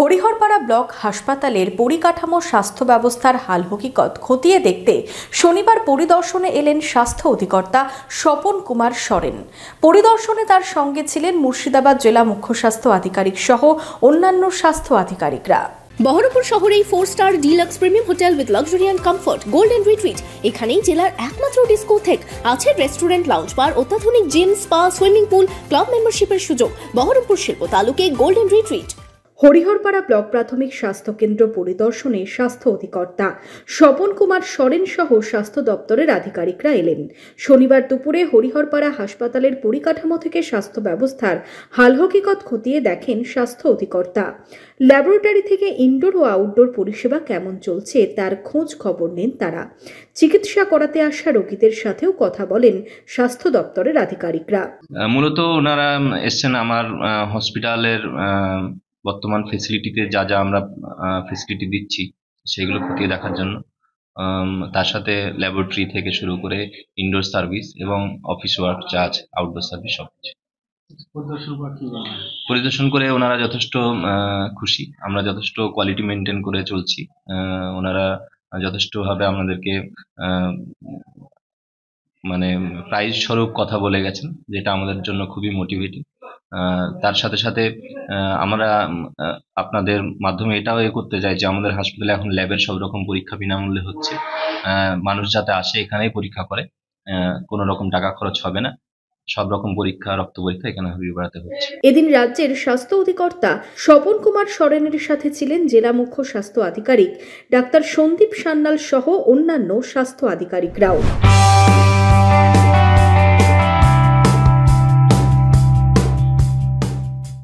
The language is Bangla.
হরিহরপাড়া ব্লক হাসপাতালের পরিকাঠামো স্বাস্থ্য ব্যবস্থার হাল হকিকত খতিয়ে দেখতে শনিবার পরিদর্শনে এলেন স্বাস্থ্য অধিকর্তা স্বপন কুমার সরেন। পরিদর্শনে তার সঙ্গে ছিলেন মুর্শিদাবাদ জেলা মুখ্য স্বাস্থ্য আধিকারিক সহ অন্যান্য স্বাস্থ্য আধিকারিকরা। বহরমপুর শহরেই four star deluxe premium hotel with luxury and comfort golden retreat. এখানেই জেলার একমাত্র ডিস্কোথেক, আছে রেস্টুরেন্ট, লাউঞ্জ বার, অত্যাধুনিক gym, spa, swimming pool, club মেম্বারশিপের সুযোগ। বহরমপুর শিল্প তালুকে গোল্ডেন রিট্রিট। হরিহরপাড়া ব্লক প্রাথমিক স্বাস্থ্য কেন্দ্র পরিদর্শনে স্বাস্থ্য অধিকর্তা স্বপন কুমার সরেন সহ স্বাস্থ্য দপ্তরের আধিকারিকরা এলেন। শনিবার দুপুরে হরিহরপাড়া হাসপাতালের পরিকাঠামো থেকে স্বাস্থ্য ব্যবস্থার হাল হকিকত খতিয়ে দেখেন স্বাস্থ্য অধিকর্তা। ল্যাবরেটরি থেকে ইনডোর ও আউটডোর পরিষেবা কেমন চলছে তার খোঁজ খবর নেন তারা। চিকিৎসা করাতে আসা রোগীদের সাথেও কথা বলেন স্বাস্থ্য দপ্তরের আধিকারিকরা। মূলত ওনারা এসছেন আমার হসপিটালের বর্তমান ফেসিলিটিতে যা যা আমরা ফেসিলিটি দিচ্ছি সেগুলো খতিয়ে দেখার জন্য। তার সাথে ল্যাবরেটরি থেকে শুরু করে ইনডোর সার্ভিস এবং অফিস ওয়ার্ক যা আছে, আউটডোর সার্ভিস সব কিছু পরিদর্শন করে ওনারা যথেষ্ট খুশি। আমরা যথেষ্ট কোয়ালিটি মেনটেন করে চলছি। ওনারা যথেষ্টভাবে আমাদেরকে মানে প্রাইজ স্বরূপ কথা বলে গেছেন, যেটা আমাদের জন্য খুবই মোটিভেটিং। তার সাথে সাথে আমরা আপনাদের মাধ্যমে এটাও করতে চাই যে আমাদের হাসপাতালে এখন ল্যাবের সব রকম পরীক্ষা বিনামূল্যে হচ্ছে। মানুষ যাতে আসে এখানেই পরীক্ষা করে, কোনো রকম টাকা খরচ হবে না। সব রকম পরীক্ষা, রক্ত পরীক্ষা এখানে হরিহরপাড়াতে হচ্ছে। এদিন রাজ্যের স্বাস্থ্য অধিকর্তা স্বপন কুমার সরেনের সাথে ছিলেন জেলা মুখ্য স্বাস্থ্য আধিকারিক ডাক্তার সন্দীপ সান্যাল সহ অন্যান্য স্বাস্থ্য আধিকারিকরাও।